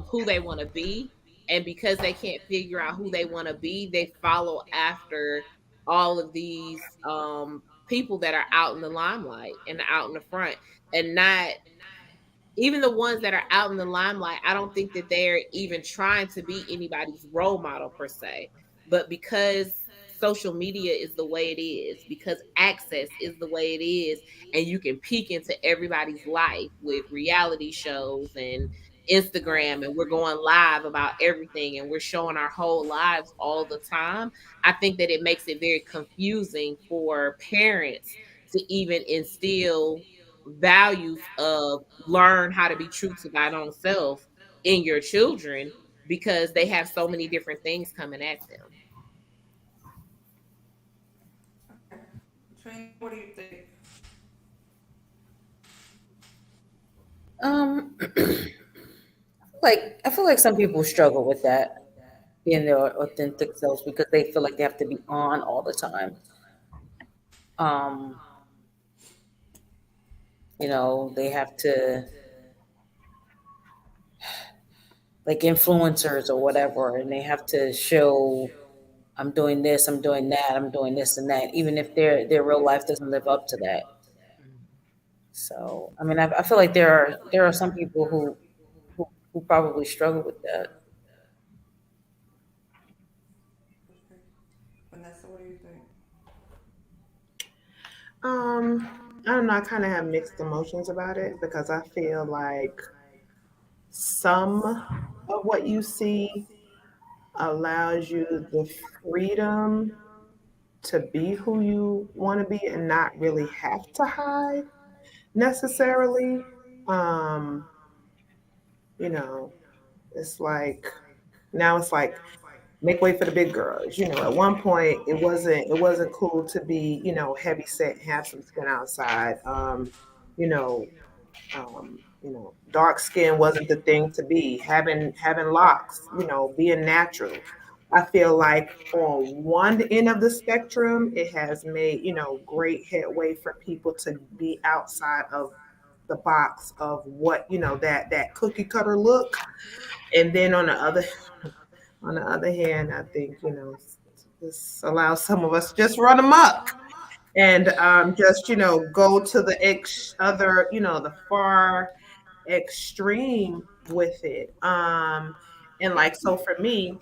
who they want to be. And because they can't figure out who they want to be, they follow after all of these people that are out in the limelight and out in the front, and not even the ones that are out in the limelight. I don't think that they're even trying to be anybody's role model per se. But because social media is the way it is, because access is the way it is, and you can peek into everybody's life with reality shows and Instagram, and we're going live about everything and we're showing our whole lives all the time. I think that it makes it very confusing for parents to even instill values of learn how to be true to thine own self in your children because they have so many different things coming at them. Okay. Trina, what do you think? I feel like some people struggle with that, being their authentic selves because they feel like they have to be on all the time. Um, they have to, like, influencers or whatever, and they have to show I'm doing this, I'm doing that, I'm doing this and that, even if their real life doesn't live up to that. So, I mean, I feel like there are some people who probably struggle with that. Okay. Vanessa, what do you think? I don't know. I kind of have mixed emotions about it because I feel like some of what you see allows you the freedom to be who you want to be and not really have to hide necessarily. Um, you know, it's like now it's like make way for the big girls. At one point it wasn't cool to be, heavy set and have some skin outside. You know, dark skin wasn't the thing to be. Having locks, being natural. I feel like on one end of the spectrum, it has made, great headway for people to be outside of the box of what, that cookie cutter look. And then on the other hand, I think, this allows some of us to just run amok and just, go to the other, the far extreme with it. And like, so for me,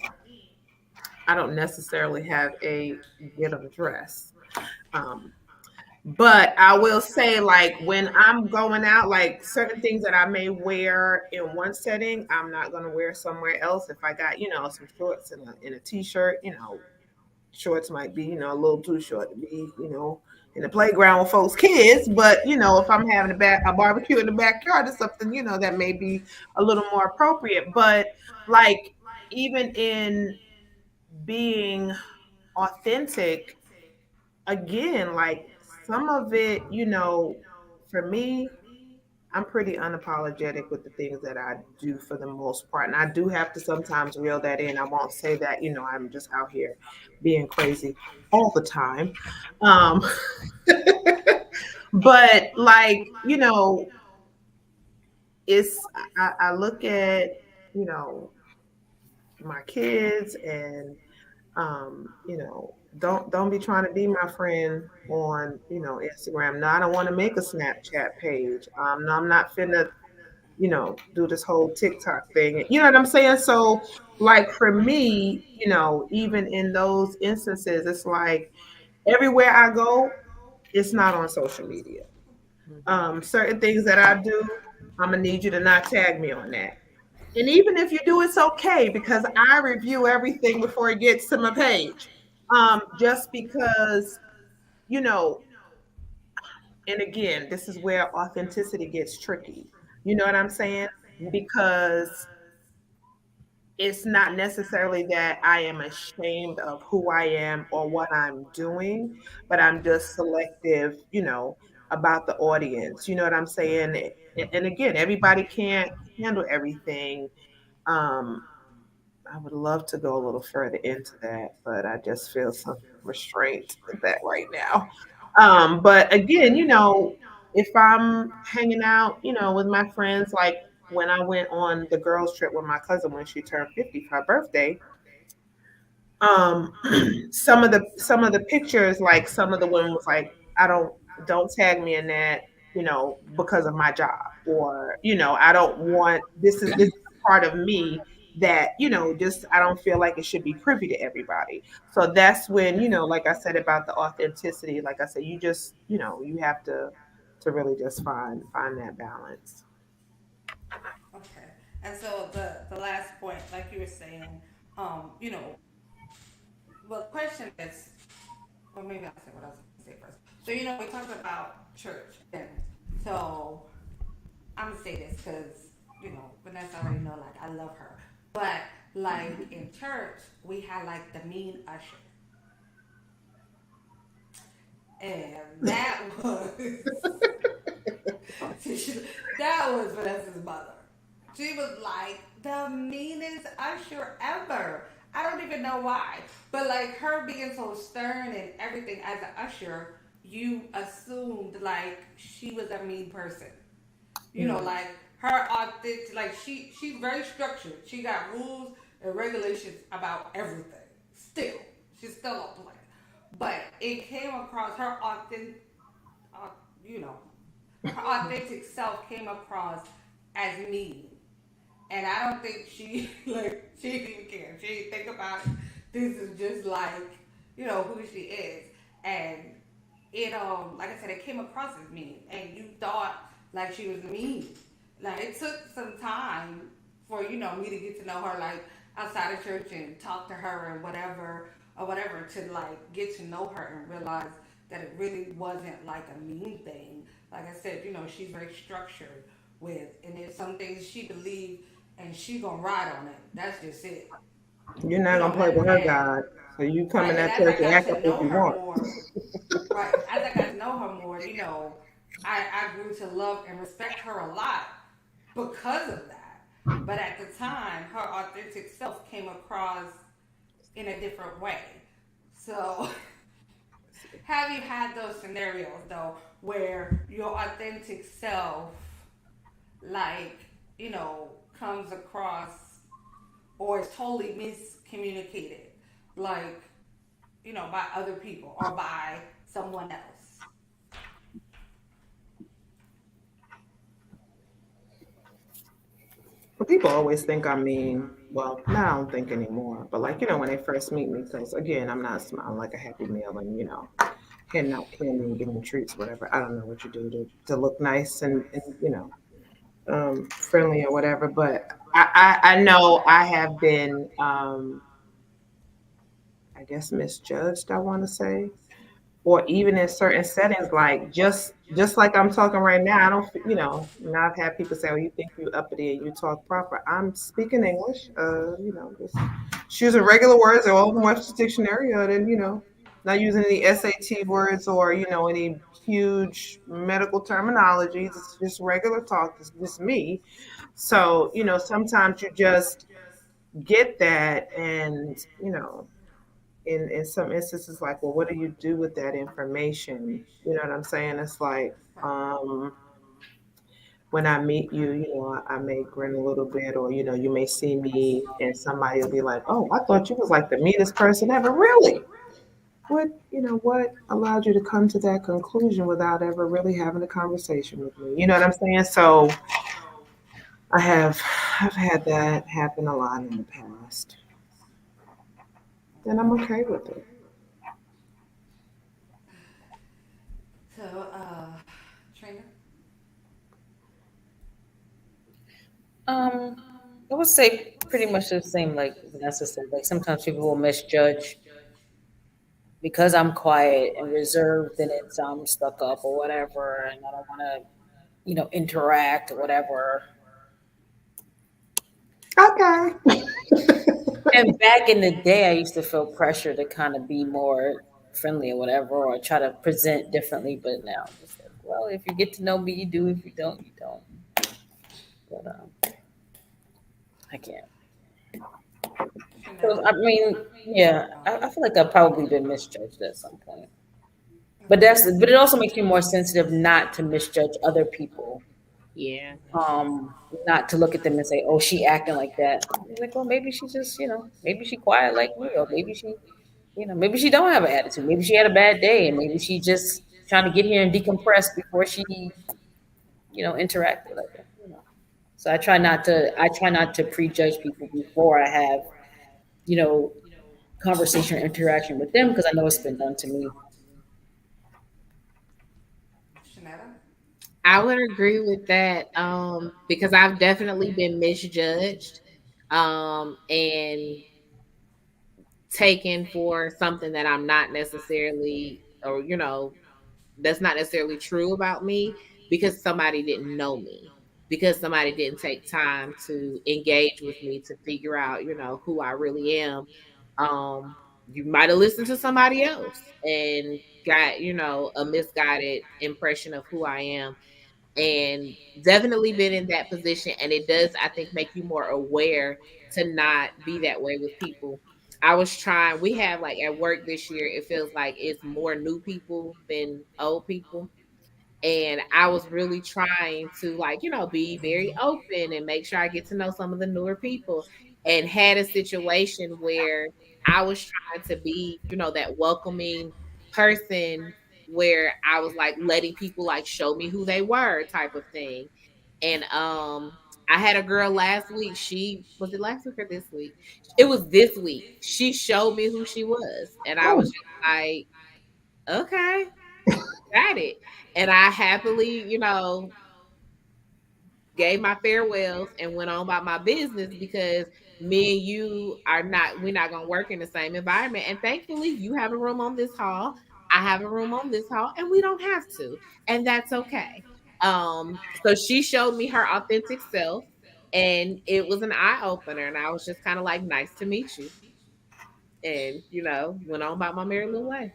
I don't necessarily have a ghetto dress. Um, but I will say, like, when I'm going out, like certain things that I may wear in one setting, I'm not going to wear somewhere else. If I got, some shorts and a t-shirt, shorts might be, a little too short to be, in the playground with folks' kids. But, if I'm having a barbecue in the backyard or something, that may be a little more appropriate. But like, even in being authentic, again, like some of it, for me, I'm pretty unapologetic with the things that I do for the most part. And I do have to sometimes reel that in. I won't say that, I'm just out here being crazy all the time. Um, but like, it's, I look at, you know, my kids, and don't be trying to be my friend on Instagram. No, I don't want to make a Snapchat page. No, I'm not finna do this whole TikTok thing. You know what I'm saying? So, like for me, even in those instances, it's like everywhere I go, it's not on social media. Certain things that I do, I'm gonna need you to not tag me on that. And even if you do, it's okay because I review everything before it gets to my page. Just because, you know, and again, this is where authenticity gets tricky. You know what I'm saying? Because it's not necessarily that I am ashamed of who I am or what I'm doing, but I'm just selective, about the audience. You know what I'm saying? And again, everybody can't handle everything. Um, I would love to go a little further into that, but I just feel some restraint with that right now. But again, if I'm hanging out, with my friends, like when I went on the girls' trip with my cousin when she turned 50 for her birthday, um, some of the pictures, like some of the women was like, don't tag me in that, because of my job, or I don't want this is a part of me that just I don't feel like it should be privy to everybody. So that's when like I said about the authenticity, like I said, you just you have to really just find that balance. Okay. And so the last point, like you were saying, well, the question is, well, maybe I'll say what I was going to say first. So, we talked about church, and so I'm gonna say this because Vanessa already know, like, I love her, but like in church we had like the mean usher, and that was that was Vanessa's mother. She was like the meanest usher ever. I don't even know why, but like her being so stern and everything as an usher, you assumed like she was a mean person. Like her authentic, like she's very structured. She got rules and regulations about everything. Still, she's still a player, but it came across her authentic, uh, you know, her authentic self came across as mean, and I don't think she like she didn't even care. She didn't think about it. This is just like who she is, and it like I said, it came across as mean, and you thought like she was mean. Like it took some time for me to get to know her, like outside of church and talk to her and whatever or whatever, to like get to know her and realize that it really wasn't like a mean thing. Like I said, she's very structured with, and there's some things she believes and she gonna ride on it. That's just it. You're not gonna play with her God, so you come in Right, and that as church I and got act up to if know you her want. more, right, as I got to know her more, I grew to love and respect her a lot because of that. But at the time, her authentic self came across in a different way. So, have you had those scenarios though, where your authentic self, like, comes across or is totally miscommunicated, like, by other people or by someone else? But people always think I'm mean. Well, now I don't think anymore. But like, when they first meet me, because again, I'm not smiling like a happy meal and, handing out candy and giving treats, whatever. I don't know what you do to look nice and friendly or whatever. But I know I have been, I guess, misjudged, I want to say, or even in certain settings, like just like I'm talking right now. I don't, now I've had people say, "Oh, you think you uppity and you talk proper." I'm speaking English, just choosing regular words or Open Webster's Dictionary, or then not using any SAT words or any huge medical terminologies. It's just regular talk. It's just me. So sometimes you just get that, and in some instances, like, well, what do you do with that information? You know what I'm saying? It's like, Right. when I meet you, I may grin a little bit, or you may see me, and somebody will be like, "Oh, I thought you was like the meanest person ever." Really? What allowed you to come to that conclusion without ever really having a conversation with me? You know what I'm saying? So I've had that happen a lot in the past, and I'm okay with it. So, Trina, I would say pretty much the same, like Vanessa said. Like sometimes people will misjudge because I'm quiet and reserved, and it's I'm stuck up or whatever, and I don't want to, interact or whatever. Okay. And back in the day, I used to feel pressure to kind of be more friendly or whatever, or try to present differently. But now I'm just like, well, if you get to know me, you do. If you don't, you don't. But I can't. So Chanel. I mean, yeah, I feel like I've probably been misjudged at some point. But it also makes me more sensitive not to misjudge other people. Yeah. Not to look at them and say, "Oh, she acting like that." It's like, well, maybe she just, maybe she quiet like me, or maybe she, maybe she don't have an attitude. Maybe she had a bad day, and maybe she just trying to get here and decompress before she, interact with like that. So I try not to prejudge people before I have, you know, conversation or interaction with them because I know it's been done to me. Shanetta. I would agree with that because I've definitely been misjudged and taken for something that I'm not necessarily, or, that's not necessarily true about me because somebody didn't know me, because somebody didn't take time to engage with me to figure out, who I really am. You might have listened to somebody else and got, a misguided impression of who I am, and definitely been in that position. And it does, I think, make you more aware to not be that way with people. I was trying, we have like at work this year, it feels like it's more new people than old people. And I was really trying to, like, be very open and make sure I get to know some of the newer people, and had a situation where I was trying to be, that welcoming person, where I was like letting people like show me who they were type of thing. And I had a girl last week. She was it last week or this week? It was this week. She showed me who she was. And I was Oh, just like, okay, got it. And I happily, gave my farewells and went on about my business because me and you we're not gonna work in the same environment. And thankfully you have a room on this hall, I have a room on this hall, and we don't have to. And that's okay. So she showed me her authentic self, and it was an eye opener. And I was just kind of like, nice to meet you. And went on about my merry little way.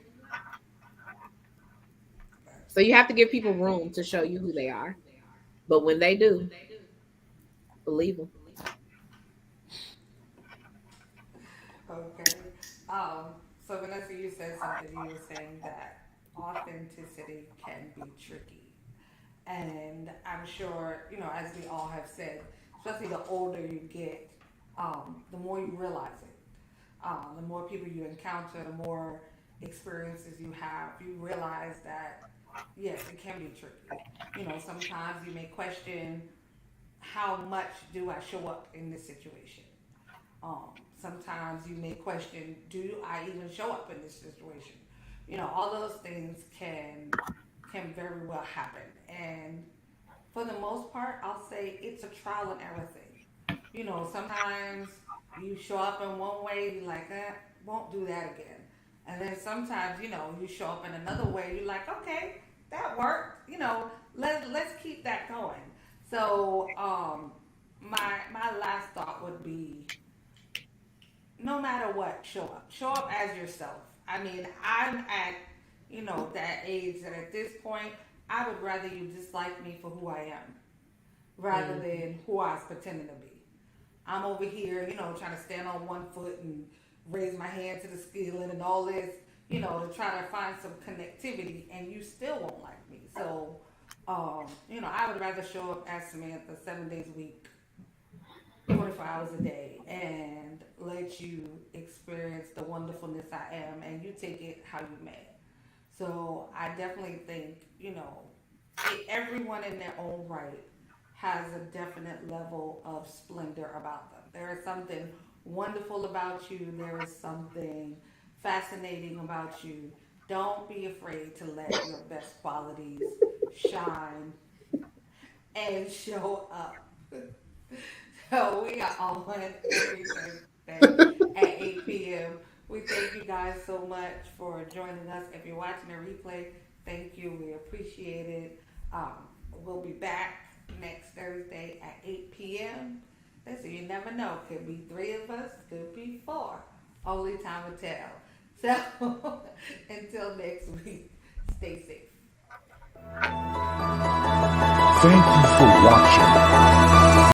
So you have to give people room to show you who they are. But when they do, believe them. Okay. So Vanessa, you said something. You were saying that authenticity can be tricky. And I'm sure, as we all have said, especially the older you get, the more you realize it. The more people you encounter, the more experiences you have, you realize that, yes, it can be tricky. Sometimes you may question, how much do I show up in this situation? Sometimes you may question, do I even show up in this situation? All those things can very well happen. And for the most part, I'll say it's a trial and error thing. Sometimes you show up in one way, you're like, won't do that again. And then sometimes, you show up in another way, you're like, okay, that worked. Let's keep that going. So, my last thought would be, no matter what, show up. Show up as yourself. I mean, I'm at, that age that at this point, I would rather you dislike me for who I am rather than who I was pretending to be. I'm over here, trying to stand on one foot and raise my hand to the ceiling and all this, to try to find some connectivity, and you still won't like me. So, I would rather show up as Samantha 7 days a week, 24 hours a day, and let you experience the wonderfulness I am, and you take it how you may. So I definitely think, everyone in their own right has a definite level of splendor about them. There is something wonderful about you, there is something fascinating about you. Don't be afraid to let your best qualities shine and show up. So we are on every Thursday at 8 p.m. We thank you guys so much for joining us. If you're watching a replay, thank you. We appreciate it. We'll be back next Thursday at 8 p.m. Listen, you never know. Could be 3 of us, could be 4. Only time will tell. So until next week, stay safe. Thank you for watching.